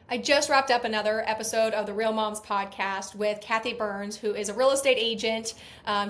I just wrapped up another episode of the Real Moms podcast with Kathy Byrnes, who is a real estate agent.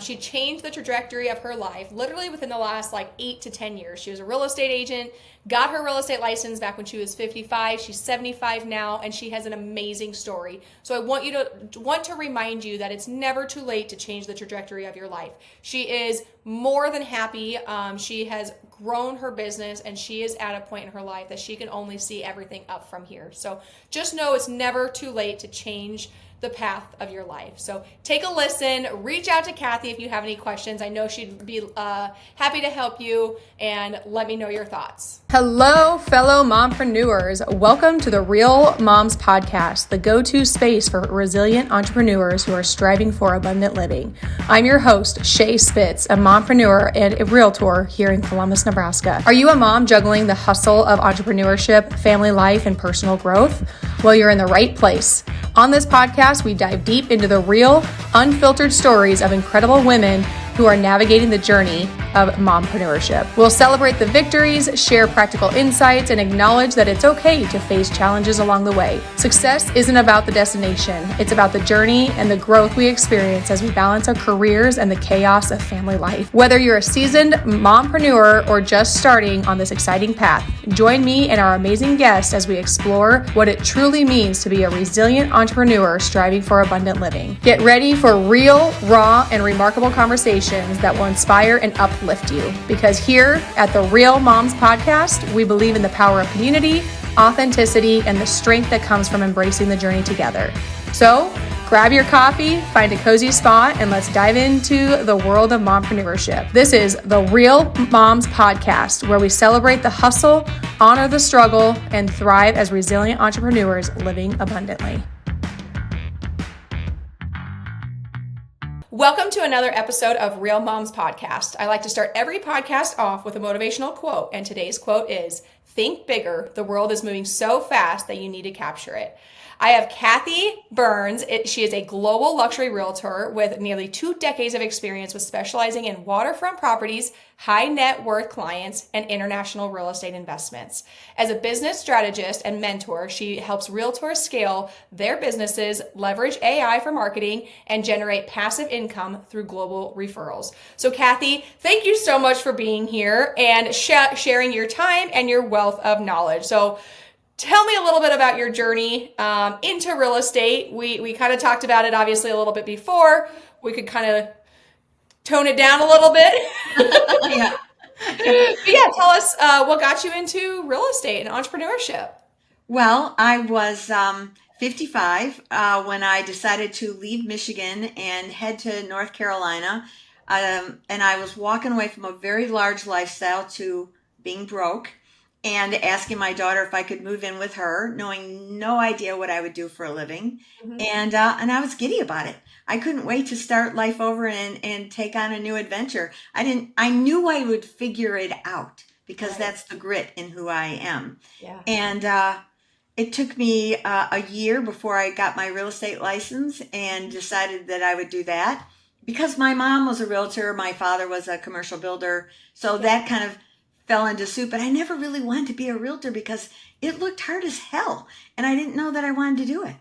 She changed the trajectory of her life literally within the last 8 to 10 years. She was a real estate agent, got her real estate license back when she was 55. She's 75 now, and she has an amazing story. So I want to remind you that it's never too late to change the trajectory of your life. She is more than happy. She has grown her business, and she is at a point in her life that she can only see everything up from here. So just know it's never too late to change the path of your life. So take a listen, reach out to Kathy if you have any questions. I know she'd be happy to help you, and let me know your thoughts. Hello, fellow mompreneurs. Welcome to the Real Moms podcast, the go-to space for resilient entrepreneurs who are striving for abundant living. I'm your host, Shae Spitz, a mompreneur and a realtor here in Columbus, Nebraska. Are you a mom juggling the hustle of entrepreneurship, family life, and personal growth? Well, you're in the right place. On this podcast, we dive deep into the real, unfiltered stories of incredible women who are navigating the journey of mompreneurship. We'll celebrate the victories, share practical insights, and acknowledge that it's okay to face challenges along the way. Success isn't about the destination. It's about the journey and the growth we experience as we balance our careers and the chaos of family life. Whether you're a seasoned mompreneur or just starting on this exciting path, join me and our amazing guests as we explore what it truly means to be a resilient entrepreneur striving for abundant living. Get ready for real, raw, and remarkable conversations that will inspire and uplift you. Because here at the Real Moms podcast, we believe in the power of community, authenticity, and the strength that comes from embracing the journey together. So grab your coffee, find a cozy spot, and let's dive into the world of mompreneurship. This is the Real Moms podcast, where we celebrate the hustle, honor the struggle, and thrive as resilient entrepreneurs living abundantly. Welcome to another episode of Real Moms Podcast. I like to start every podcast off with a motivational quote, and today's quote is, "Think bigger. The world is moving so fast that you need to capture it." I have Kathy Byrnes. She is a global luxury realtor with nearly 2 decades of experience with specializing in waterfront properties, high net worth clients, and international real estate investments. As a business strategist and mentor, she helps realtors scale their businesses, leverage AI for marketing, and generate passive income through global referrals. So Kathy, thank you so much for being here and sharing your time and your wealth of knowledge. So tell me a little bit about your journey into real estate. We kind of talked about it obviously a little bit before. We could kind of tone it down a little bit. Yeah. But yeah, tell us what got you into real estate and entrepreneurship. Well, I was 55 when I decided to leave Michigan and head to North Carolina. And I was walking away from a very large lifestyle to being broke and asking my daughter if I could move in with her, knowing no idea what I would do for a living. Mhm. And I was giddy about it. I couldn't wait to start life over and take on a new adventure. I knew I would figure it out because Right. that's the grit in who I am. Yeah. And it took me a year before I got my real estate license and decided that I would do that. Because my mom was a realtor, my father was a commercial builder. So that kind of fell into soup. But I never really wanted to be a realtor because it looked hard as hell. And I didn't know that I wanted to do it.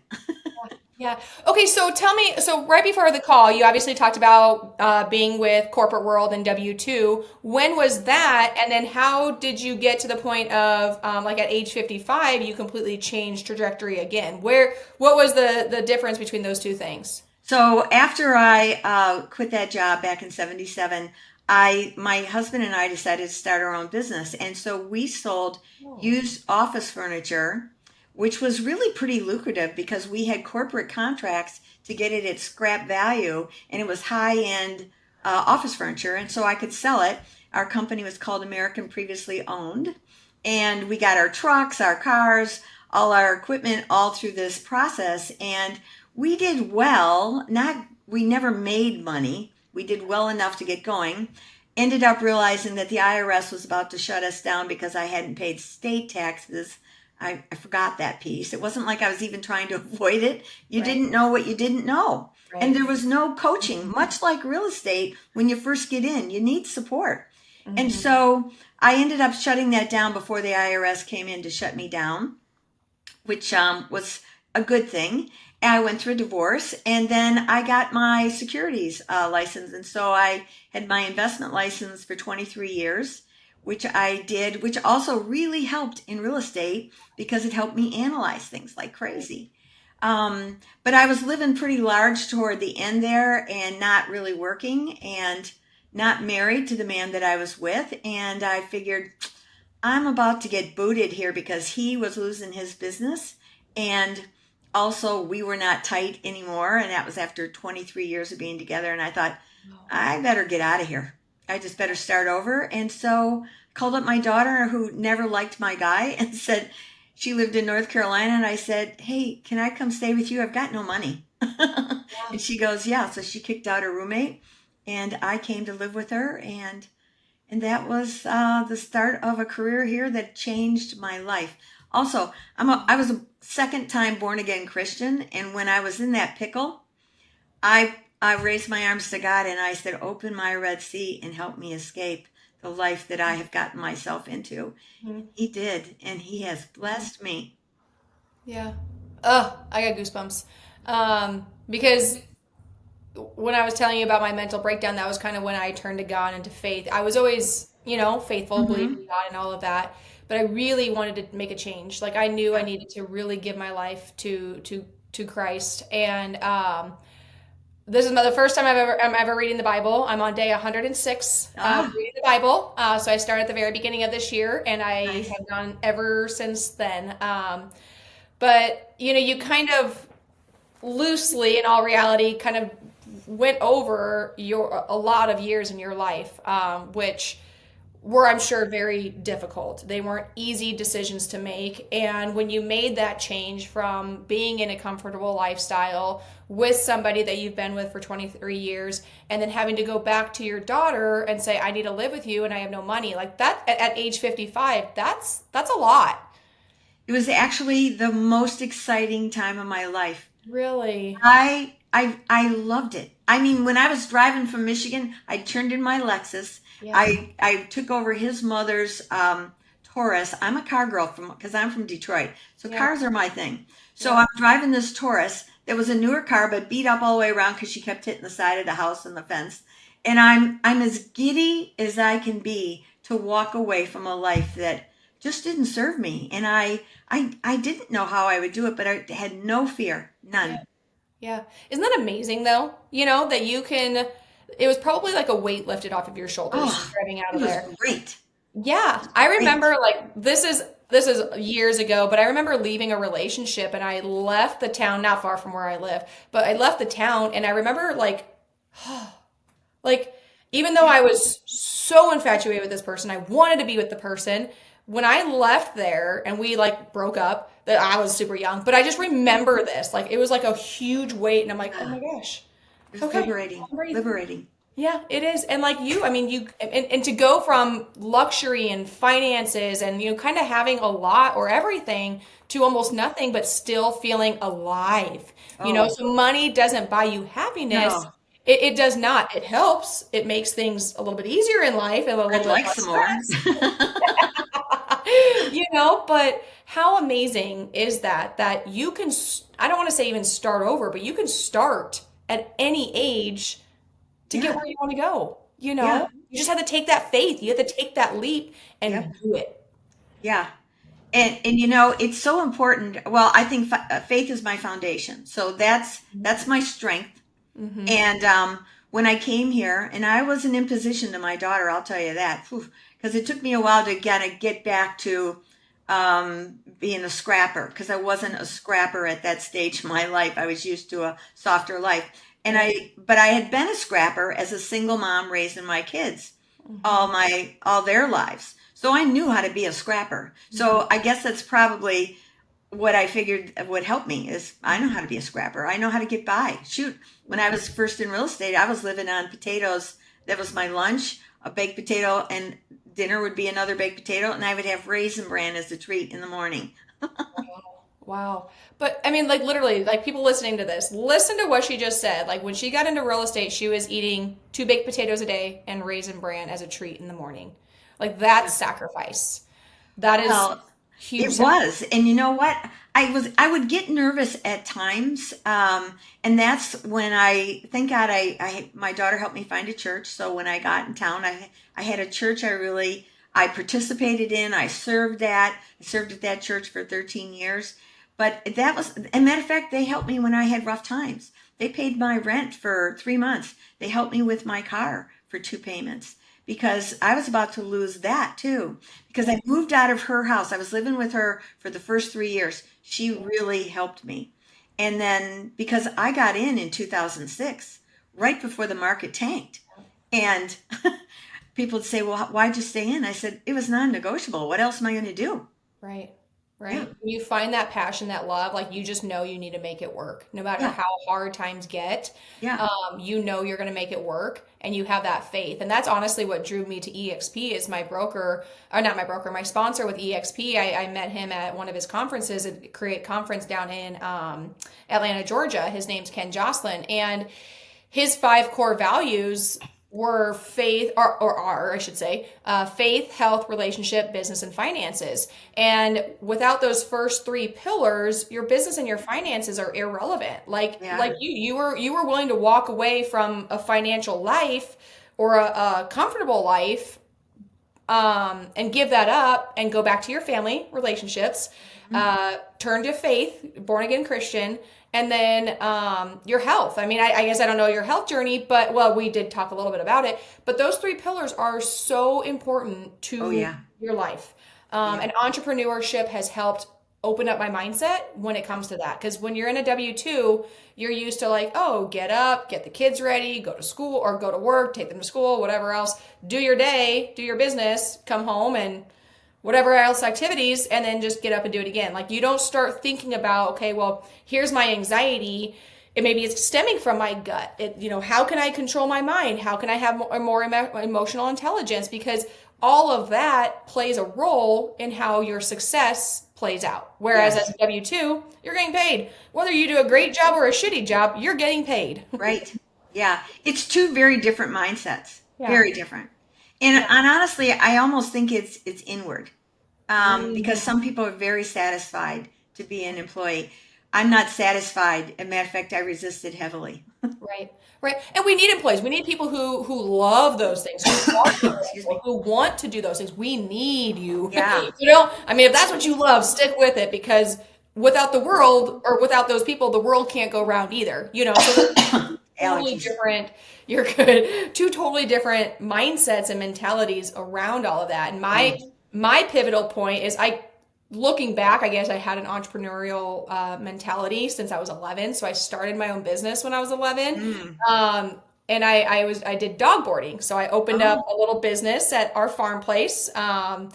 Yeah. Okay, so tell me, so right before the call, you obviously talked about being with corporate world and W-2. When was that? And then how did you get to the point of, at age 55, you completely changed trajectory again? What was the difference between those two things? So after I quit that job back in 77, my husband and I decided to start our own business. And so we sold used office furniture, which was really pretty lucrative because we had corporate contracts to get it at scrap value, and it was high-end office furniture, and so I could sell it. Our company was called American Previously Owned, and we got our trucks, our cars, all our equipment all through this process, and we did well. We never made money. We did well enough to get going. Ended up realizing that the IRS was about to shut us down because I hadn't paid state taxes. I forgot that piece. It wasn't like I was even trying to avoid it. You Right. didn't know what you didn't know. Right. And there was no coaching. Much like real estate, when you first get in, you need support. Mhm. And so I ended up shutting that down before the IRS came in to shut me down. which was a good thing. And I went through a divorce, and then I got my securities license. And so I had my investment license for 23 years, which I did, which also really helped in real estate because it helped me analyze things like crazy. But I was living pretty large toward the end there and not really working and not married to the man that I was with. And I figured, I'm about to get booted here because he was losing his business. And also, we were not tight anymore. And that was after 23 years of being together. And I thought, I better get out of here. I just better start over. And so I called up my daughter, who never liked my guy, and said, she lived in North Carolina. And I said, hey, can I come stay with you? I've got no money. Yeah. And she goes, yeah. So she kicked out her roommate. And I came to live with her. And that was the start of a career here that changed my life. Also, I was a second time born again Christian, and when I was in that pickle, I raised my arms to God and I said, "Open my Red Sea and help me escape the life that I have gotten myself into." Mhm. He did, and He has blessed me. Yeah. Oh, I got goosebumps. Because when I was telling you about my mental breakdown, that was kind of when I turned to God and to faith. I was always, faithful, believing in Mm-hmm. God and all of that, but I really wanted to make a change. Like I knew I Yeah. needed to really give my life to Christ. And this is the first time I'm ever reading the Bible. I'm on day 106 of Ah, reading the Bible. So I started at the very beginning of this year, and I nice. have gone ever since then. But you kind of loosely, in all reality, kind of went over a lot of years in your life, which were, I'm sure, very difficult. They weren't easy decisions to make. And when you made that change from being in a comfortable lifestyle with somebody that you've been with for 23 years, and then having to go back to your daughter and say, I need to live with you and I have no money, like that at age 55, that's a lot. It was actually the most exciting time of my life. Really? I loved it. I mean, when I was driving from Michigan, I turned in my Lexus. Yeah. I took over his mother's Taurus. I'm a car girl because I'm from Detroit, so Yeah. cars are my thing. So Yeah. I'm driving this Taurus that was a newer car, but beat up all the way around because she kept hitting the side of the house and the fence. And I'm as giddy as I can be to walk away from a life that just didn't serve me. And I didn't know how I would do it, but I had no fear, Yeah. none. Yeah. Isn't that amazing though? That you can, it was probably like a weight lifted off of your shoulders Oh, driving out it of was there. great. It Yeah. was I great. remember like this is years ago, but I remember leaving a relationship and I left the town not far from where I live, but I left the town and I remember like even though Yeah. I was so infatuated with this person, I wanted to be with the person. When I left there and we like broke up, that I was super young, but I just remember this. Like it was like a huge weight and I'm like, "Oh Yeah. my gosh. It was Okay, liberating. I'll breathe." Liberating. Yeah, it is. And like you, I mean, and to go from luxury and finances and kind of having a lot or everything to almost nothing, but still feeling alive. Oh, So money doesn't buy you happiness. no. It does not. It helps. It makes things a little bit easier in life and a little I'd bit like less some more. stress. But how amazing is that you can, I don't want to say even start over, but you can start at any age to get Yeah. where you want to go. Yeah. You just have to take that faith. You have to take that leap and Yep. do it. Yeah. And it's so important. Well, I think faith is my foundation. So that's my strength. Mm-hmm. And when I came here, and I wasn't in position to my daughter, I'll tell you that, because it took me a while to kind of get back to being a scrapper, because I wasn't a scrapper at that stage in my life. I was used to a softer life, Yeah. but I had been a scrapper as a single mom raising my kids Mm-hmm. all their lives. So I knew how to be a scrapper. Mm-hmm. So I guess that's probably what I figured would help me is I know how to be a scrapper. I know how to get by. Shoot, when I was first in real estate, I was living on potatoes. That was my lunch, a baked potato, and dinner would be another baked potato, and I would have raisin bran as a treat in the morning. Wow. But I mean, like literally, like people listening to this, listen to what she just said. Like when she got into real estate, she was eating two baked potatoes a day and raisin bran as a treat in the morning. Like that's sacrifice. That is, Well, Huge. It was. And you know what? I would get nervous at times. And that's when thank God my daughter helped me find a church. So when I got in town, I had a church I participated in. I served at that church for 13 years. But that was, a matter of fact, they helped me when I had rough times. They paid my rent for 3 months. They helped me with my car for 2 payments because I was about to lose that too. Because I moved out of her house. I was living with her for the first 3 years. She really helped me. And then because I got in 2006, right before the market tanked. And people would say, well, why'd you stay in? I said, it was non-negotiable. What else am I going to do? Right. Yeah. Right. You find that passion, that love, like you just know you need to make it work. No matter Yeah. how hard times get, Yeah. you know you're going to make it work and you have that faith. And that's honestly what drew me to EXP is my broker, or not my broker, my sponsor with EXP. I met him at one of his conferences, a Create conference down in Atlanta, Georgia. His name's Ken Jocelyn. And his 5 core values were faith, or are, I should say, faith, health, relationship, business, and finances. And without those first 3 pillars, your business and your finances are irrelevant. Like Yeah. you were willing to walk away from a financial life or a comfortable life, and give that up and go back to your family relationships, turn to faith, born again Christian, and then your health. I mean, I guess I don't know your health journey, but well, we did talk a little bit about it. But those 3 pillars are so important Oh, to yeah. your life. Yeah. And entrepreneurship has helped open up my mindset when it comes to that. Because when you're in a W-2, you're used to like, oh, get up, get the kids ready, go to school or go to work, take them to school, whatever else, do your day, do your business, come home and whatever else activities, and then just get up and do it again. Like you don't start thinking about, okay, well, here's my anxiety. It maybe it's stemming from my gut. How can I control my mind? How can I have more emotional intelligence? Because all of that plays a role in how your success plays out. Whereas as Yes. a W-2, you're getting paid. Whether you do a great job or a shitty job, you're getting paid. Right. Yeah. It's two very different mindsets. Yeah. Very different. And, Yeah. and honestly, I almost think it's inward. Because Mhm. some people are very satisfied to be an employee. I'm not satisfied. As a matter of fact, I resisted heavily. Right, right. And we need employees. We need people who love those things, who are Excuse successful, me. who want to do those things. We need you. Yeah. I mean, if that's what you love, stick with it because without the world or without those people, the world can't go round either. So there's totally Allergies. different, you're good, two totally different mindsets and mentalities around all of that. And my Right. my pivotal point is looking back, I guess I had an entrepreneurial mentality since I was 11. So I started my own business when I was 11. Mm. Um, and I did dog boarding. So I opened up Oh. a little business at our farm place. I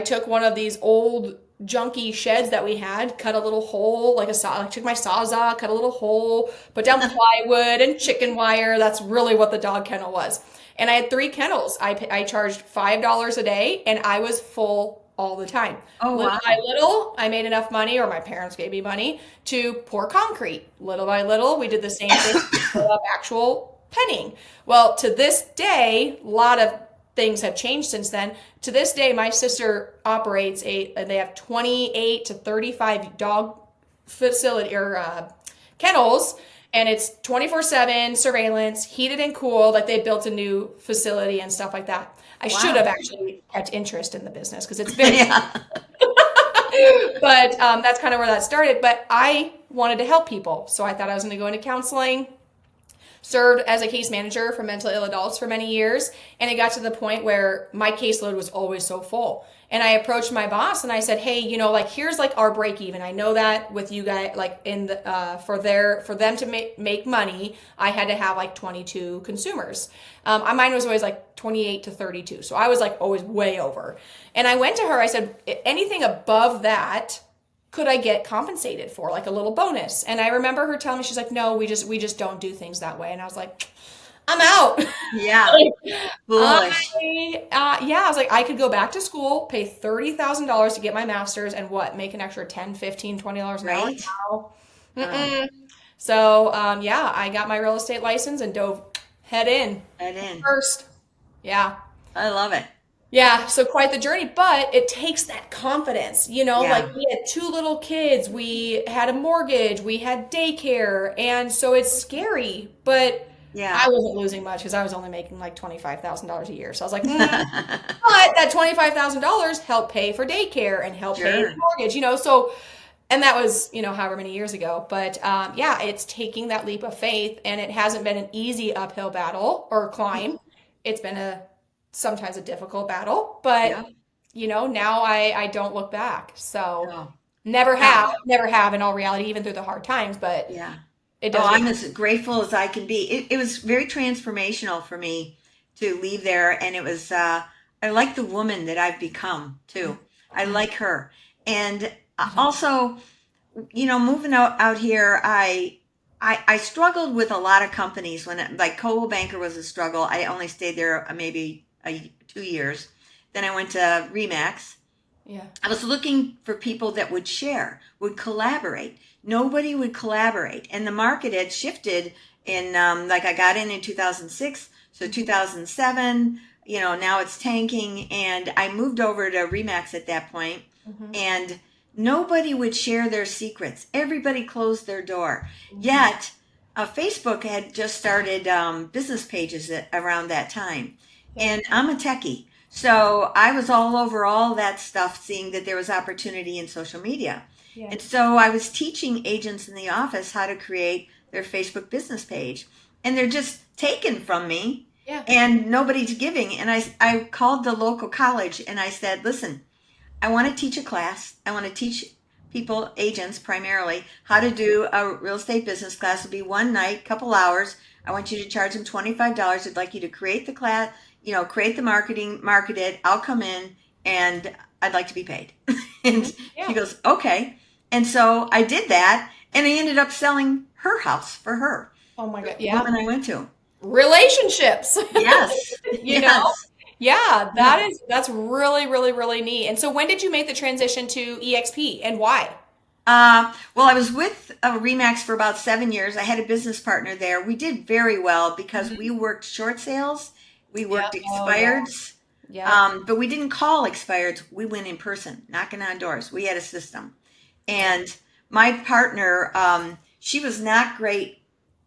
took one of these old junky sheds that we had, cut a little hole, like a saw, I took my Sawzall, cut a little hole, put down plywood and chicken wire. That's really what the dog kennel was. And I had 3 kennels. I charged $5 a day and I was full all the time. Oh, Little by wow. little, I made enough money, or my parents gave me money to pour concrete. Little by little, we did the same thing, set up actual penning. Well, to this day, a lot of things have changed since then. To this day, my sister operates they have 28 to 35 dog facility or kennels, and it's 24/7 surveillance, heated and cooled. Like they built a new facility and stuff like that. I should Wow. have actually kept interest in the business because it's very, Yeah. but that's kind of where that started. But I wanted to help people, so I thought I was going to go into counseling. Served as a case manager for mentally ill adults for many years, and it got to the point where my caseload was always so full. And I approached my boss and I said, "Hey, like here's like our break even. I know that with you guys, like in the for them to make money, I had to have like 22 consumers. Mine was always like 28 to 32, so I was like always way over. And I went to her. I said, anything above that, could I get compensated for, like a little bonus? And I remember her telling me, she's like, no, we just don't do things that way. And I was like, I'm out. Yeah. Like, Foolish. yeah, I was like, I could go back to school, pay $30,000 to get my master's, and what, make an extra 10, 15, $20 an hour Right? now. Uh, Mm-mm. So, yeah, I got my real estate license and dove head in Head in. first. Yeah. I love it. Yeah, so quite the journey, but it takes that confidence. Like Yeah, we had two little kids, we had a mortgage, we had daycare, and so it's scary, but yeah. I wasn't losing much because I was only making like $25,000 a year. So I was like, but that $25,000 helped pay for daycare and helped pay the Sure. mortgage, so, and that was, however many years ago. But yeah, it's taking that leap of faith, and it hasn't been an easy uphill battle or climb. It's been sometimes a difficult battle, Yeah. but now I don't look back. So Oh, never no. never have in all reality, even through the hard times, but Yeah. it Oh, does get, I'm as grateful as I can be. It was very transformational for me to leave there, and it was. I like the woman that I've become too. I like her, and also, moving out here, I struggled with a lot of companies when like Coldwell Banker was a struggle. I only stayed there maybe 2 years. Then I went to Remax. yeah. I was looking for people that would share, would collaborate. Nobody would collaborate, and the market had shifted in like I got in 2006, so 2007. Now it's tanking, and I moved over to Remax at that point, Hmm. and nobody would share their secrets. Everybody closed their door. Hmm. Yet, Facebook had just started business pages around that time, Yeah. and I'm a techie. So I was all over all that stuff, seeing that there was opportunity in social media. Yeah. And so I was teaching agents in the office how to create their Facebook business page. And they're just taken from me Yeah. and nobody's giving. And I called the local college and I said, listen, I want to teach a class. I want to teach people, agents primarily, how to do a real estate business class. It'll be one night, couple hours. I want you to charge them $25. I'd like you to create the class, create the marketing, market it. I'll come in and I'd like to be paid. Hmm. And she Yeah. goes, okay. And so I did that and I ended up selling her house for her, Oh my the God. Yeah. woman I went to. Relationships. Yes, you know? yes, Yeah, yeah. that's really, really, really neat. And so when did you make the transition to EXP and why? Well, I was with Remax for about 7 years. I had a business partner there. We did very well because we Hmm. worked short sales, we Yeah. worked Oh yeah. expireds, Yep. but we didn't call expireds. We went in person, knocking on doors. We had a system. Yeah. And my partner, she was not great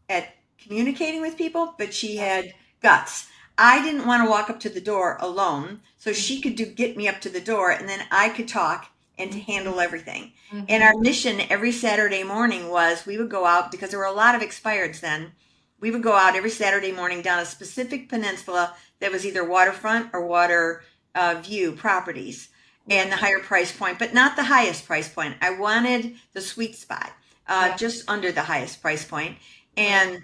at communicating with people, but she Yeah. had guts. I didn't want to walk up to the door alone, so she Hmm. could get me up to the door, and then I could talk and Hmm. handle everything. And Hmm. our mission every Saturday morning was we would go out because there were a lot of expireds then. We would go out every Saturday morning down a specific peninsula that was either waterfront or water view properties and Yep. the higher price point, but not the highest price point. I wanted the sweet spot, Yeah. just under the highest price point. Right.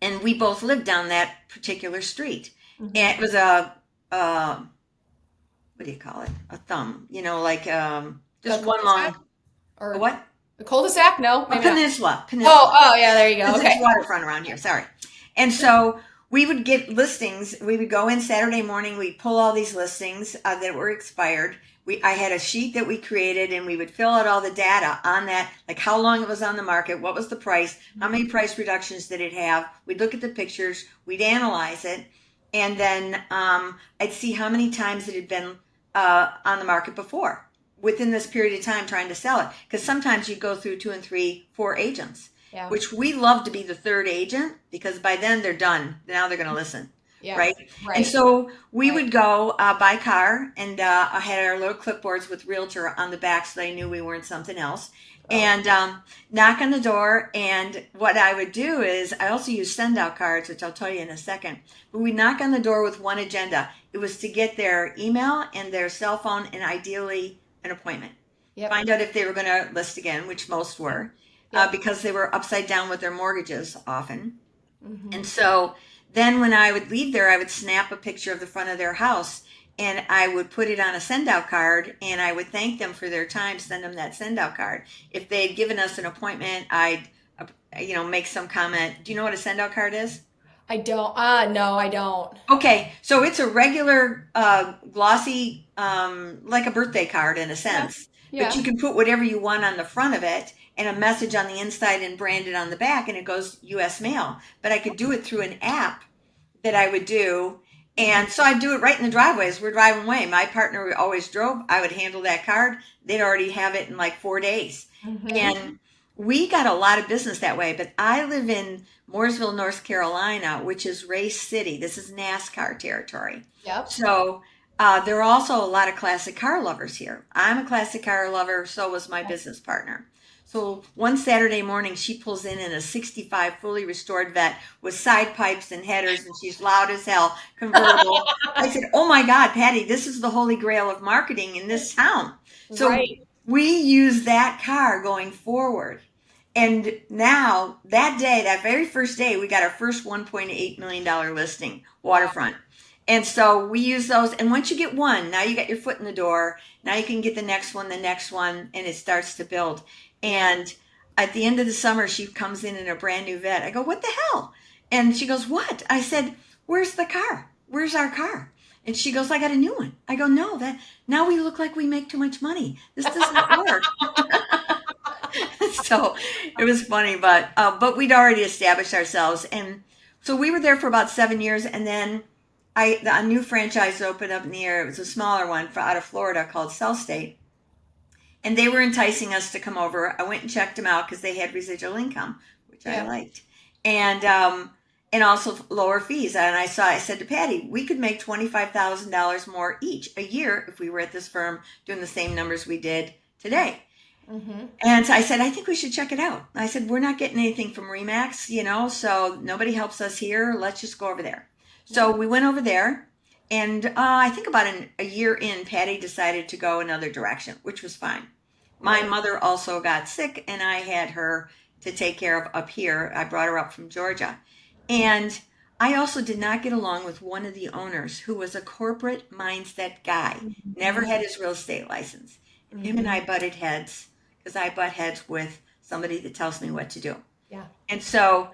And we both lived down that particular street. Hmm. And it was a what do you call it? A thumb, like A just one cul-de-sac long a or what? a cul-de-sac? No, A maybe not. peninsula, Oh, peninsula. oh yeah, there you go. Because it's Okay. waterfront around here. Sorry. And so we would get listings. We would go in Saturday morning. We'd pull all these listings that were expired. I had a sheet that we created, and we would fill out all the data on that, like how long it was on the market, what was the price, how many price reductions did it have. We'd look at the pictures, we'd analyze it, and then I'd see how many times it had been on the market before within this period of time trying to sell it. Because sometimes you go through two and three, four agents, Yeah. which we love to be the third agent because by then they're done. Now they're going to listen. Yeah. Right. And Right. so we Right. would go by car and I had our little clipboards with realtor on the back so they knew we weren't something else. Oh. And knock on the door. And what I would do is I also use send out cards, which I'll tell you in a second. But we knock on the door with one agenda. It was to get their email and their cell phone and ideally an appointment. Yep. Find out if they were going to list again, which most were, Yep. because they were upside down with their mortgages often. Hmm. And so then when I would leave there, I would snap a picture of the front of their house and I would put it on a send out card and I would thank them for their time, send them that send out card. If they had given us an appointment, I'd, make some comment. Do you know what a send out card is? I don't. No, I don't. Okay, so it's a regular glossy, like a birthday card in a Yeah. sense, but Yeah. you can put whatever you want on the front of it and a message on the inside and branded on the back, and it goes U.S. mail. But I could do it through an app that I would do, And so I'd do it right in the driveways. We're driving away. My partner always drove. I would handle that card. They'd already have it in like 4 days. And we got a lot of business that way. But I live in Mooresville, North Carolina, which is race city. This is NASCAR territory. Yep. So there are also a lot of classic car lovers here. I'm a classic car lover. So was my business partner. So one Saturday morning, she pulls in a 65 fully restored Vet with side pipes and headers, and she's loud as hell, convertible. I said, oh my God, Patty, this is the holy grail of marketing in this town. So we use that car going forward. And now, that day, that very first day, we got our first $1.8 million listing, Waterfront. And so we use those. And once you get one, now you got your foot in the door. Now you can get the next one, and it starts to build. And at the end of the summer, she comes in a brand new Vet. I go, what the hell? And she goes, what? I said, where's the car? Where's our car? And she goes, I got a new one. I go, no, now we look like we make too much money. This doesn't work. So it was funny, but we'd already established ourselves. And so we were there for about 7 years. And then a new franchise opened up in the area. It was a smaller one out of Florida called South State. And they were enticing us to come over. I went and checked them out because they had residual income, which I liked. And also lower fees. And I said to Patty, we could make $25,000 more each a year if we were at this firm doing the same numbers we did today. And so I said, I think we should check it out. I said, we're not getting anything from Remax, so nobody helps us here. Let's just go over there. So we went over there. And I think about a year in, Patty decided to go another direction, which was fine. My mother also got sick, and I had her to take care of up here. I brought her up from Georgia. And I also did not get along with one of the owners who was a corporate mindset guy, never had his real estate license. And him and I butted heads because I butt heads with somebody that tells me what to do. Yeah. And so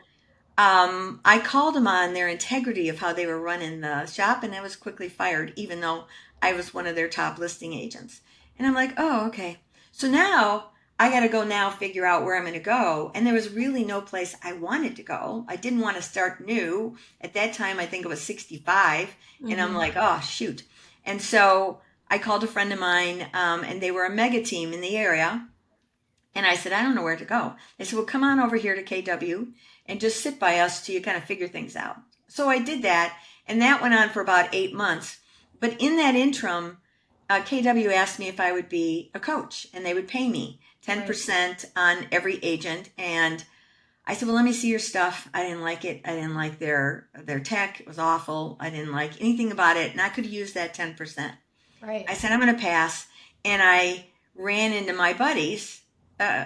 I called them on their integrity of how they were running the shop, and I was quickly fired, even though I was one of their top listing agents. And I'm like, oh, okay. So now I got to go figure out where I'm going to go. And there was really no place I wanted to go. I didn't want to start new. At that time, I think it was 65. And I'm like, oh, shoot. And so I called a friend of mine, and they were a mega team in the area. And I said, I don't know where to go. They said, well, come on over here to KW and just sit by us till you kind of figure things out. So I did that, and that went on for about 8 months. But in that interim, KW asked me if I would be a coach, and they would pay me 10% on every agent. And I said, well, let me see your stuff. I didn't like it. I didn't like their tech. It was awful. I didn't like anything about it, and I could use that 10%. Right. I said, I'm going to pass. And I ran into my buddies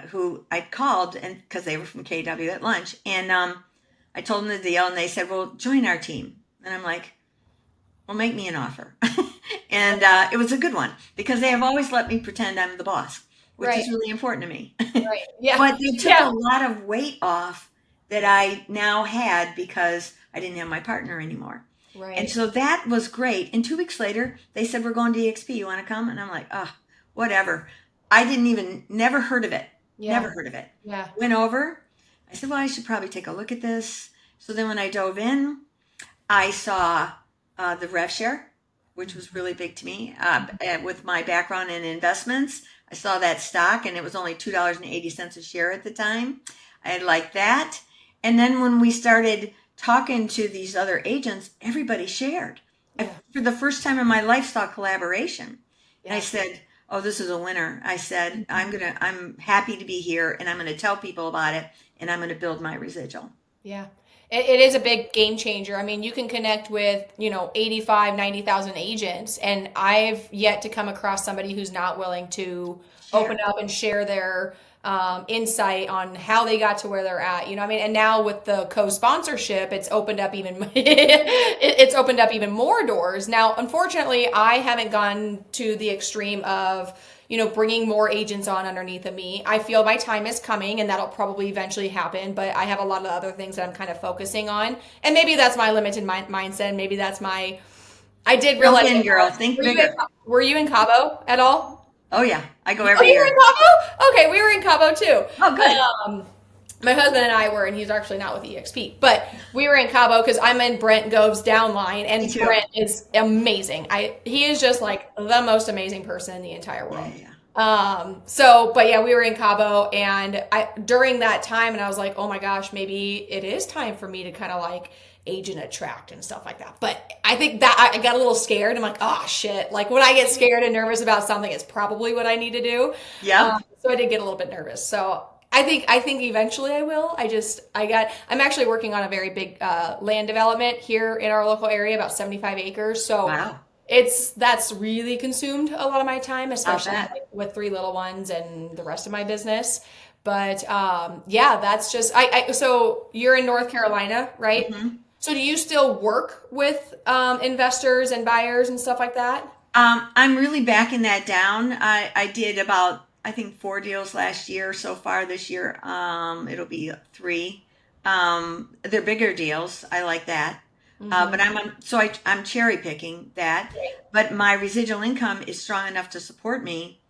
who I'd called, and because they were from KW at lunch. And I told them the deal, and they said, well, join our team. And I'm like, well, make me an offer. And it was a good one because they have always let me pretend I'm the boss, which is really important to me. Right. Yeah. But they took a lot of weight off that I now had because I didn't have my partner anymore. Right. And so that was great. And 2 weeks later, they said, we're going to EXP. You want to come? And I'm like, oh, whatever. I never heard of it. Yeah. Never heard of it. Yeah. Went over. I said, well, I should probably take a look at this. So then when I dove in, I saw the rev share, which was really big to me. With my background in investments, I saw that stock, and it was only $2.80 a share at the time. I liked that. And then when we started talking to these other agents, everybody shared. Yeah. For the first time in my life, saw collaboration. Yeah. And I said, oh, this is a winner. I said, I'm happy to be here, and I'm going to tell people about it, and I'm going to build my residual. Yeah. It is a big game changer. I mean, you can connect with, 85, 90,000 agents, and I've yet to come across somebody who's not willing to open up and share their insight on how they got to where they're at. And now with the co-sponsorship, it's opened up even more doors. Now, unfortunately, I haven't gone to the extreme of bringing more agents on underneath of me. I feel my time is coming, and that'll probably eventually happen, but I have a lot of other things that I'm kind of focusing on. And maybe that's my limited mindset. Maybe that's I did realize. Think girl, think bigger. Were you in Cabo at all? Oh yeah, I go every year. You were in Cabo? Okay, we were in Cabo too. Oh, good. My husband and I were, and he's actually not with EXP, but we were in Cabo because I'm in Brent Gove's downline, Me and too. Brent is amazing. He is just like the most amazing person in the entire Yeah, world. yeah, yeah. But yeah, we were in Cabo, and I during that time, and I was like, oh my gosh, maybe it is time for me to kind of like agent attract and stuff like that. But I think that I got a little scared. I'm like, oh shit! Like when I get scared and nervous about something, it's probably what I need to do. Yep. So I did get a little bit nervous. So I think eventually I will. I'm actually working on a very big land development here in our local area, about 75 acres. So Wow. that's really consumed a lot of my time, I'll especially bet. like with three little ones and the rest of my business. But yeah, that's just so you're in North Carolina, right? Hmm. So do you still work with investors and buyers and stuff like that? I'm really backing that down. I did about, I think, 4 deals last year so far this year. It'll be three. They're bigger deals. I like that. But Mm-hmm. I'm cherry picking that. But my residual income is strong enough to support me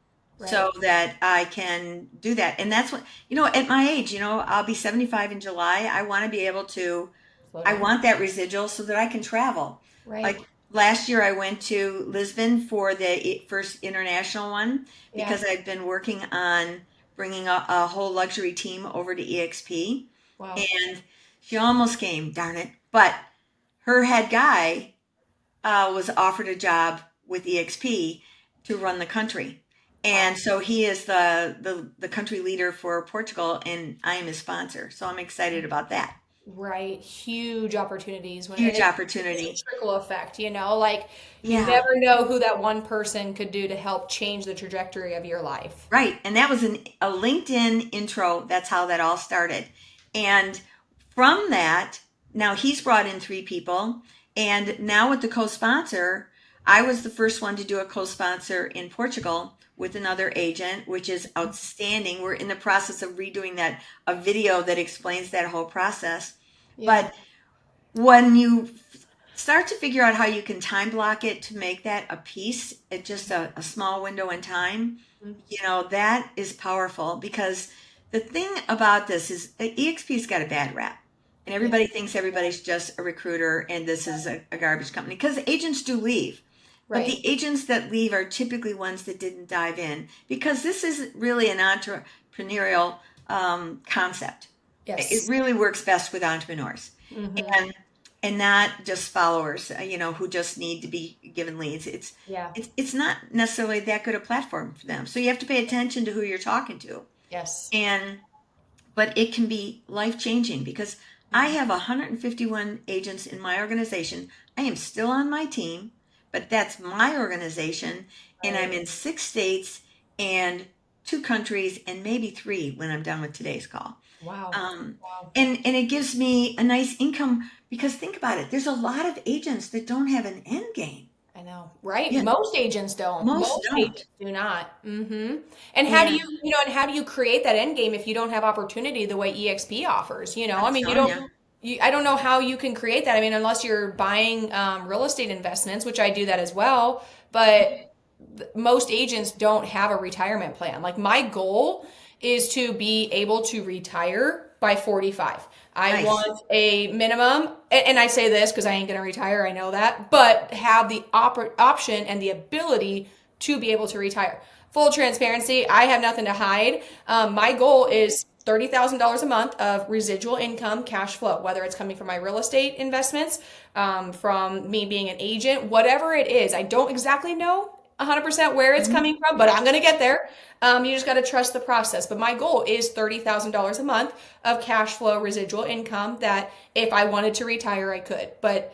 so Right. that I can do that. And that's what, at my age, I'll be 75 in July. I want to be able to Slow I down. want that residual so that I can travel. Right. Like last year, I went to Lisbon for the first international one Yeah. because I've been working on bringing a whole luxury team over to EXP. Wow. And she almost came, darn it. But her head guy was offered a job with EXP to run the country. Wow. And so he is the country leader for Portugal, and I am his sponsor. So I'm excited about that. Right. Huge opportunities and Huge it's a opportunity. trickle effect, like you Yeah. never know who that one person could do to help change the trajectory of your life. Right. And that was a LinkedIn intro. That's how that all started. And from that, now he's brought in three people. And now with the co sponsor, I was the first one to do a co sponsor in Portugal with another agent, which is outstanding. We're in the process of redoing a video that explains that whole process. Yeah. But when you start to figure out how you can time block it to make that a piece at just a small window in time, that is powerful because the thing about this is EXP's got a bad rap. And Yeah. everybody thinks everybody's just a recruiter and this is a garbage company because agents do leave. But Right. the agents that leave are typically ones that didn't dive in because this is really an entrepreneurial concept. It Yes. really works best with entrepreneurs Mm-hmm. and and not just followers, who just need to be given leads. It's Yeah. it's it's not necessarily that good a platform for them. So you have to pay attention to who you're talking to. Yes. And but it can be life changing because I Mm-hmm. have 151 agents in my organization. I am still on my team, but that's my organization, and I'm Right. in 6 states and 2 countries and maybe three when I'm done with today's call. Wow. Um, Wow. and it gives me a nice income because think about it. There's a lot of agents that don't have an end game. I know. Right. Yeah, Most agents don't. most Most don't. agents do not. Mm-hmm. And And how do you create that end game if you don't have opportunity the way EXP offers? I'm I mean, telling you, I don't know how you can create that. I mean, unless you're buying real estate investments, which I do that as well. But most agents don't have a retirement plan. Like my goal is to be able to retire by 45. I nice. want a minimum, and I say this because I ain't gonna retire, I know that, but have the option and the ability to be able to retire. Full transparency, I have nothing to hide. My goal is $30,000 a month of residual income cash flow, whether it's coming from my real estate investments, from me being an agent, whatever it is. I don't exactly know 100% where it's Mhm. coming from, but I'm going to get there. You just got to trust the process. But my goal is $30,000 a month of cash flow residual income that if I wanted to retire, I could. But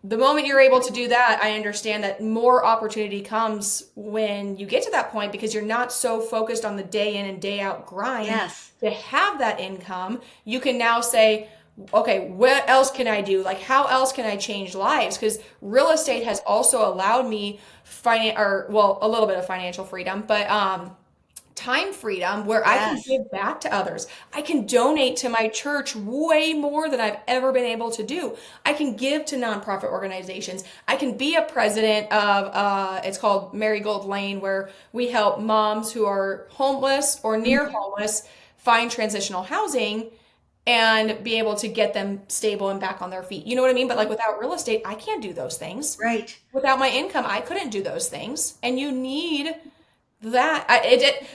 the moment you're able to do that, I understand that more opportunity comes when you get to that point because you're not so focused on the day in and day out grind Yes. to have that income. You can now say, okay, what else can I do? Like, how else can I change lives? Because real estate has also allowed me a little bit of financial freedom, but time freedom where I can Yes. give back to others. I can donate to my church way more than I've ever been able to do. I can give to nonprofit organizations. I can be a president of, it's called Marigold Lane, where we help moms who are homeless or near Mhm. homeless find transitional housing. and be able to get them stable and back on their feet. You know what I mean? But like without real estate, I can't do those things. Right. Without my income, I couldn't do those things. And you need that.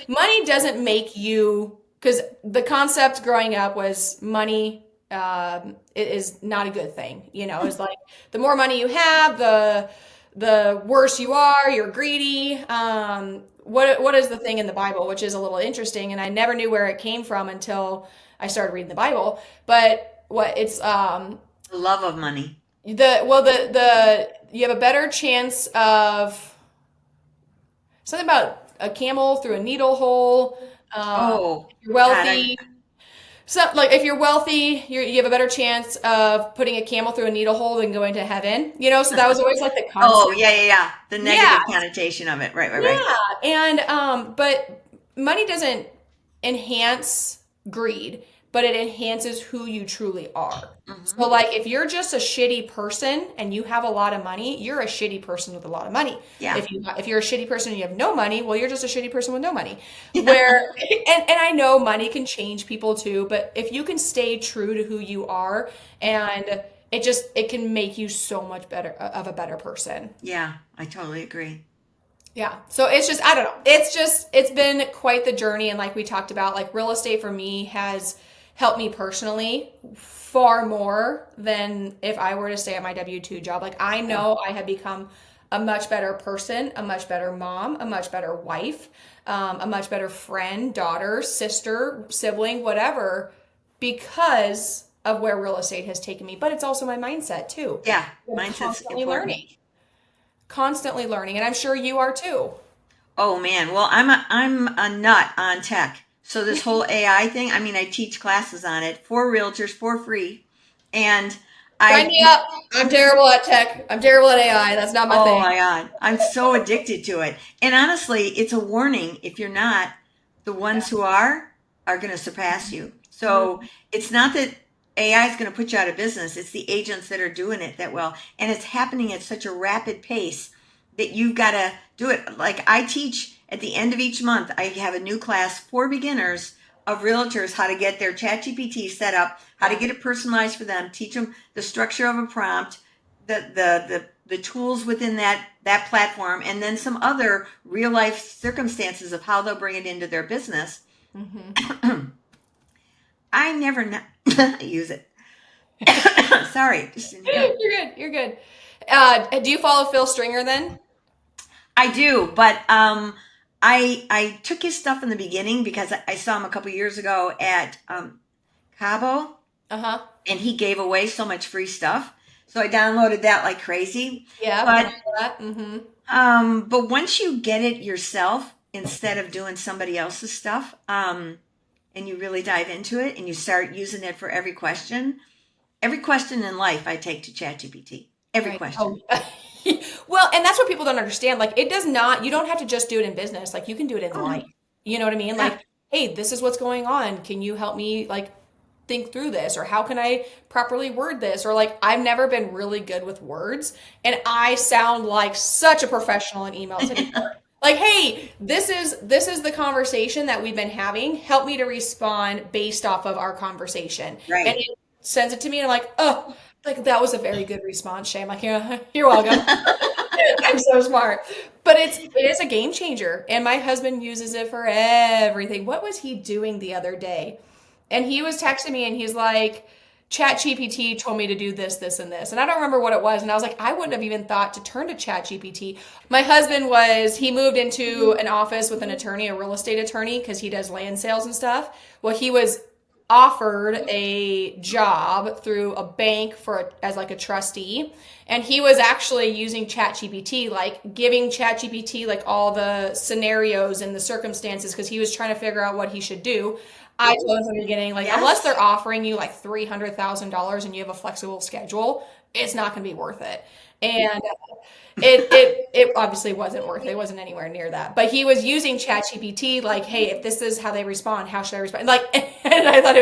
Money doesn't make you, because the concept growing up was money it is not a good thing. You know, it's like the more money you have, the worse you are. You're greedy. What is the thing in the Bible, which is a little interesting, and I never knew where it came from until I started reading the Bible. But what it's The love of money. the you have a better chance of something about a camel through a needle hole. Oh, If you're God. wealthy. So, like, if you're wealthy, you have a better chance of putting a camel through a needle hole than going to heaven. You know, so that was always like the Oh, concept. yeah. The Yeah, negative connotation of it. Right. yeah, and but money doesn't enhance greed, but it enhances who you truly are. Hmm. So, like, if you're just a shitty person and you have a lot of money, you're a shitty person with a lot of money. Yeah. If you're a shitty person and you have no money, well, you're just a shitty person with no money. Where and I know money can change people too, but if you can stay true to who you are, and it can make you so much better of a better person. Yeah, I totally agree. Yeah. So it's just, I don't know. It's been quite the journey. And like we talked about, like real estate for me has helped me personally far more than if I were to stay at my W-2 job. Like I Yeah. know I have become a much better person, a much better mom, a much better wife, a much better friend, daughter, sister, sibling, whatever, because of where real estate has taken me. But it's also my mindset too. Yeah, I'm mindset's constantly important. learning, constantly learning. And I'm sure you are too. Oh man, well I'm a nut on tech. So this whole AI thing, I mean I teach classes on it for realtors for free. And Sign I me up. I'm terrible at tech. I'm terrible at AI. That's not my oh thing. my God, I'm so addicted to it. And honestly, it's a warning if you're not, the ones who are going to surpass you. So Mhm. it's not that AI is going to put you out of business. It's the agents that are doing it that well. And it's happening at such a rapid pace that you've got to do it. Like I teach at the end of each month, I have a new class for beginners of realtors how to get their chat GPT set up, how to Yeah. get it personalized for them, teach them the structure of a prompt, the tools within that platform, and then some other real life circumstances of how they'll bring it into their business. Hmm. I never use it. Sorry, just in here. You're good. You're good. Do you follow Phil Stringer then? I do, but I took his stuff in the beginning because I saw him a couple years ago at Cabo, Uh-huh. and he gave away so much free stuff. So I downloaded that like crazy. Yeah, But remember that? Mm-hmm. but once you get it yourself, instead of doing somebody else's stuff, and you really dive into it and you start using it for every question in life I take to ChatGPT. Every Right. Oh, question. well, and that's what people don't understand. Like, it does not, you don't have to just do it in business. Like, you can do it in Oh no. life. You know what I mean? Yeah. Like, hey, this is what's going on. Can you help me, like, think through this? Or how can I properly word this? Or, like, I've never been really good with words, and I sound like such a professional in emails anymore. Like, hey, this is the conversation that we've been having. Help me to respond based off of our conversation. And Right. it sends it to me, and I'm like, oh, like that was a very good response, Shae. I'm like, yeah, you're welcome. I'm so smart. But it is a game changer. And my husband uses it for everything. What was he doing the other day? And he was texting me and he's like, Chat GPT told me to do this, this, and this. And I don't remember what it was. And I was like, I wouldn't have even thought to turn to Chat GPT. My husband he moved into an office with an attorney, a real estate attorney, because he does land sales and stuff. Well, he was offered a job through a bank as like a trustee, and he was actually using ChatGPT, like giving ChatGPT like all the scenarios and the circumstances because he was trying to figure out what he should do. I told him from the beginning, like, unless Yes. they're offering you like $300,000 and you have a flexible schedule, it's not going to be worth it. And it obviously wasn't worth it. It wasn't anywhere near that. But he was using ChatGPT like, hey, if this is how they respond, how should I respond? Like, and I thought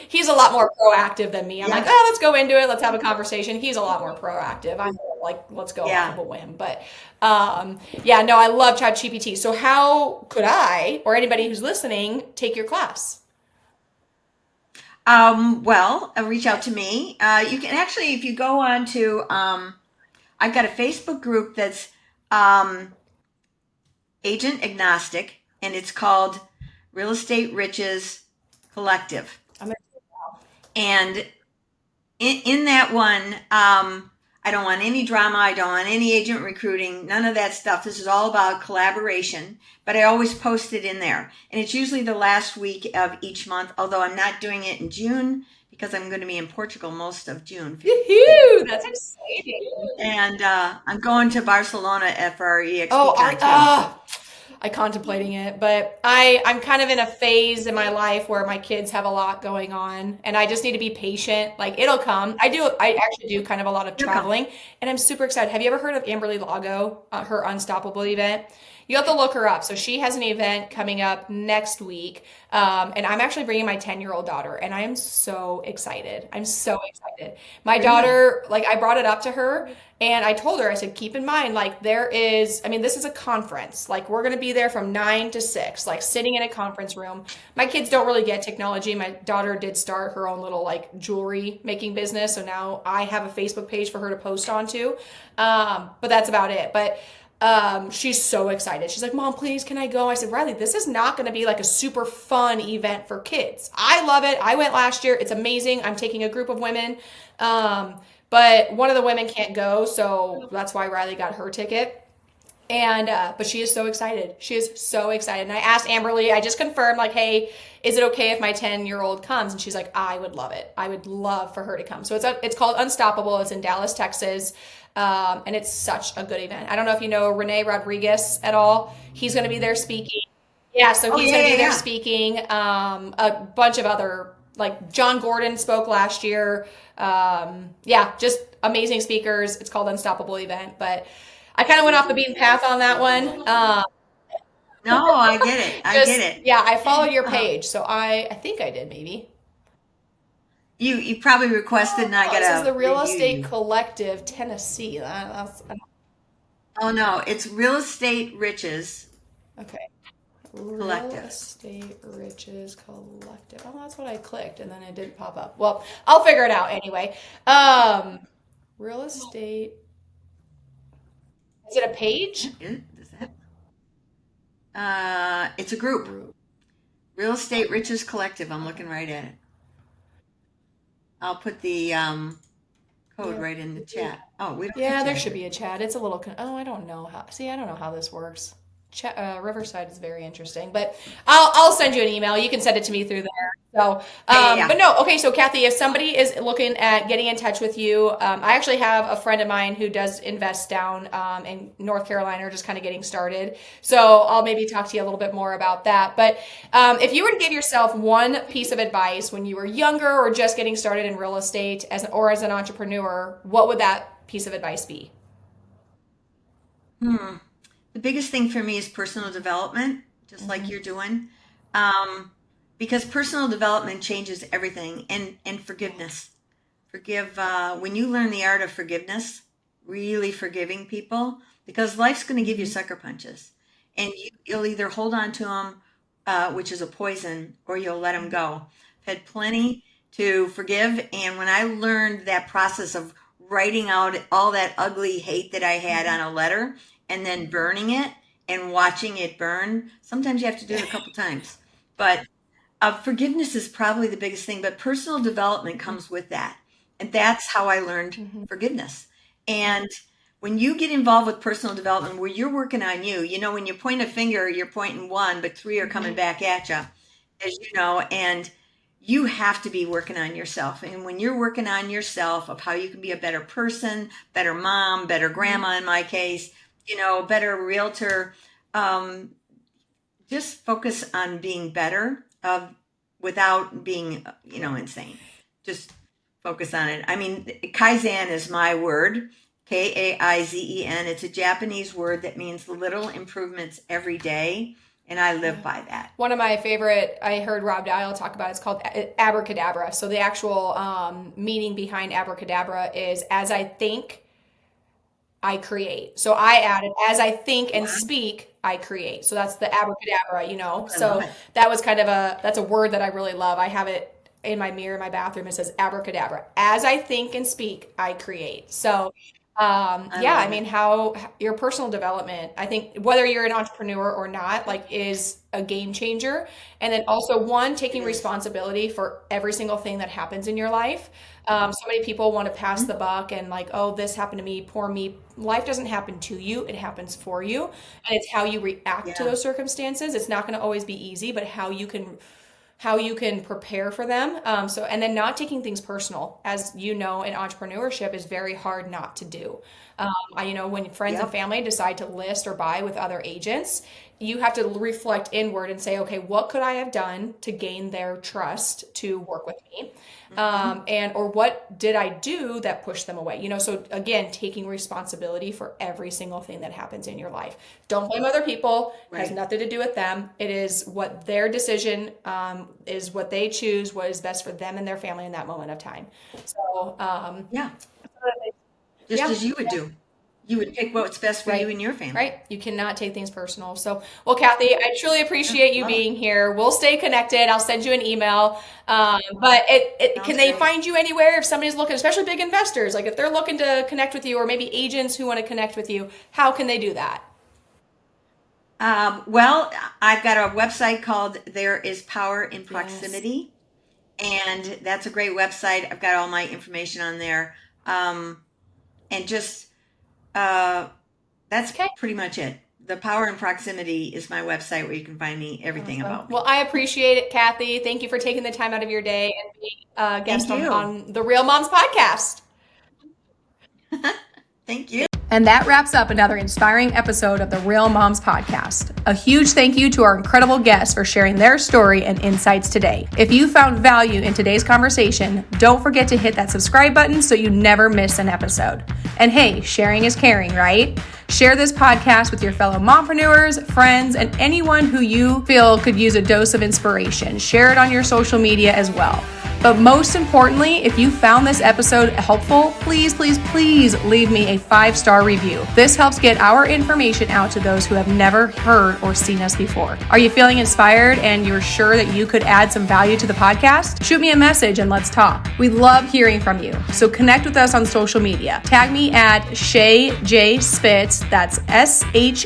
he's a lot more proactive than me. I'm like, Yeah. oh, let's go into it. Let's have a conversation. He's a lot more proactive. I'm like, let's go off Yeah. of a whim. But yeah, no, I love ChatGPT. So how could I or anybody who's listening take your class? Well, reach out to me. You can actually, if you go on to, I've got a Facebook group that's um, agent agnostic, and it's called Real Estate Riches Collective. I'm gonna, And in that one, I don't want any drama. I don't want any agent recruiting, none of that stuff. This is all about collaboration, but I always post it in there. And it's usually the last week of each month, although I'm not doing it in June because I'm going to be in Portugal most of June. Woohoo! That's exciting. And I'm going to Barcelona for our EXP Oh, con too. I contemplating it, but I'm kind of in a phase in my life where my kids have a lot going on and I just need to be patient. Like it'll come. I actually do kind of a lot of You'll come. traveling and I'm super excited. Have you ever heard of Amberly Lago, her Unstoppable event? You have to look her up. So she has an event coming up next week. And I'm actually bringing my 10-year-old daughter and I am so excited. I'm so excited. My Really? daughter, like I brought it up to her and I told her, I said, keep in mind, like there is, I mean, this is a conference. Like we're going to be there from 9 to 6, like sitting in a conference room. My kids don't really get technology. My daughter did start her own little like jewelry making business. So now I have a Facebook page for her to post onto. But that's about it. But she's so excited. She's like, Mom, please, can I go? I said, Riley, this is not going to be like a super fun event for kids. I love it. I went last year. It's amazing. I'm taking a group of women. But one of the women can't go. So that's why Riley got her ticket. And but she is so excited. She is so excited. And I asked Amberly, I just confirmed, like, hey, is it okay if my 10-year-old comes? And she's like, I would love it. I would love for her to come. So it's called Unstoppable. It's in Dallas, Texas. And it's such a good event. I don't know if you know Renee Rodriguez at all. He's going to be there speaking. Yeah, so Oh, he's yeah, going to yeah, be there yeah. speaking. A bunch of other, like John Gordon spoke last year. Yeah, just amazing speakers. It's called Unstoppable event, but I kind of went off the beaten path on that one. No, I get it. I get Just it. yeah, I followed your Uh, page, so I think I did maybe. you probably requested, and I Oh, it says the gotta Real review Estate you. Collective, Tennessee. Oh no, it's Real Estate Riches Okay. Real Collective. Estate Riches Collective. Oh, that's what I clicked, and then it didn't pop up. Well, I'll figure it out anyway. Um, Real Estate. Is it a page? Is that? It's a group. Group. Real Estate Riches Collective. I'm Okay. looking right at it. I'll put the code Yeah. right in the chat. Oh, we don't have Yeah, there chat should here. be a chat. It's a little. Oh, I don't know how. See, I don't know how this works. Riverside is very interesting, but I'll send you an email. You can send it to me through there. So, Yeah, yeah, but yeah. no, okay. So, Kathy, if somebody is looking at getting in touch with you, I actually have a friend of mine who does invest down in North Carolina, or just kind of getting started. So, I'll maybe talk to you a little bit more about that. But if you were to give yourself one piece of advice when you were younger or just getting started in real estate as an entrepreneur, what would that piece of advice be? Hmm. The biggest thing for me is personal development, just like Hmm. you're doing, um, because personal development changes everything, and forgiveness. Forgive when you learn the art of forgiveness, really forgiving people, because life's going to give you Hmm. sucker punches, and you'll either hold on to them, which is a poison, or you'll let them go. I've had plenty to forgive, and when I learned that process of writing out all that ugly hate that I had on a letter and then burning it and watching it burn, sometimes you have to do it a couple times, but forgiveness is probably the biggest thing, but personal development comes with that. And that's how I learned Hmm. forgiveness. And when you get involved with personal development where you're working on you, when you point a finger, you're pointing one, but three are coming Hmm. back at you, as you know, and you have to be working on yourself. And when you're working on yourself of how you can be a better person, better mom, better Hmm. grandma in my case, better realtor, um, just focus on being better without being insane. Just focus on it. I mean, kaizen is my word. Kaizen. It's a Japanese word that means little improvements every day, and I live Yeah. by that. One of my favorite, I heard Rob Dial talk about, it's called abracadabra. So the actual meaning behind abracadabra is as I think, I create. So I added as I think and Wow, speak, I create. So that's the abracadabra. I love So it. that's a word that I really love. I have it in my mirror in my bathroom, it says abracadabra. As I think and speak, I create. So I mean, how your personal development, I think whether you're an entrepreneur or not, like is a game changer. And then also one, taking responsibility for every single thing that happens in your life. So many people want to pass the buck and like, oh, this happened to me, poor me. Life doesn't happen to you, it happens for you. And it's how you react to those circumstances. It's not going to always be easy, but how you can prepare for them. And then not taking things personal, as you know, in entrepreneurship is very hard not to do. When friends and family decide to list or buy with other agents, you have to reflect inward and say, okay, what could I have done to gain their trust to work with me? Or what did I do that pushed them away? So again, taking responsibility for every single thing that happens in your life. Don't blame other people. It has nothing to do with them. It is what their decision is, what they choose, what is best for them and their family in that moment of time. So, as you would do. You would pick what's best for you and your family. Right. You cannot take things personal. So, well, Kathy, I truly appreciate you being here. We'll stay connected. I'll send you an email. But can they find you anywhere if somebody's looking, especially big investors, like if they're looking to connect with you, or maybe agents who want to connect with you, how can they do that? Well, I've got a website called There Is Power in Proximity. And that's a great website. I've got all my information on there. And just... that's pretty much it. The Power in Proximity is my website where you can find me everything about me. Well, I appreciate it, Kathy. Thank you for taking the time out of your day and being a guest on the Real Moms podcast. Thank you. And that wraps up another inspiring episode of the Real Moms podcast. A huge thank you to our incredible guests for sharing their story and insights today. If you found value in today's conversation, don't forget to hit that subscribe button so you never miss an episode. And hey, sharing is caring, right? Share this podcast with your fellow mompreneurs, friends, and anyone who you feel could use a dose of inspiration. Share it on your social media as well. But most importantly, if you found this episode helpful, please, please, please leave me a 5-star review. This helps get our information out to those who have never heard or seen us before. Are you feeling inspired and you're sure that you could add some value to the podcast? Shoot me a message and let's talk. We love hearing from you. So connect with us on social media. Tag me at Shae J Spitz. That's ShaeJSpitz.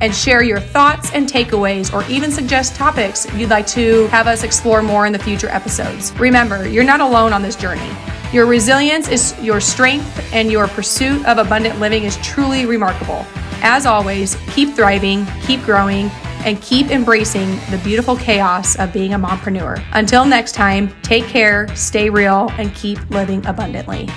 And share your thoughts and takeaways, or even suggest topics you'd like to have us explore more in the future episodes. Remember, you're not alone on this journey. Your resilience is your strength, and your pursuit of abundant living is truly remarkable. As always, keep thriving, keep growing, and keep embracing the beautiful chaos of being a mompreneur. Until next time, take care, stay real, and keep living abundantly.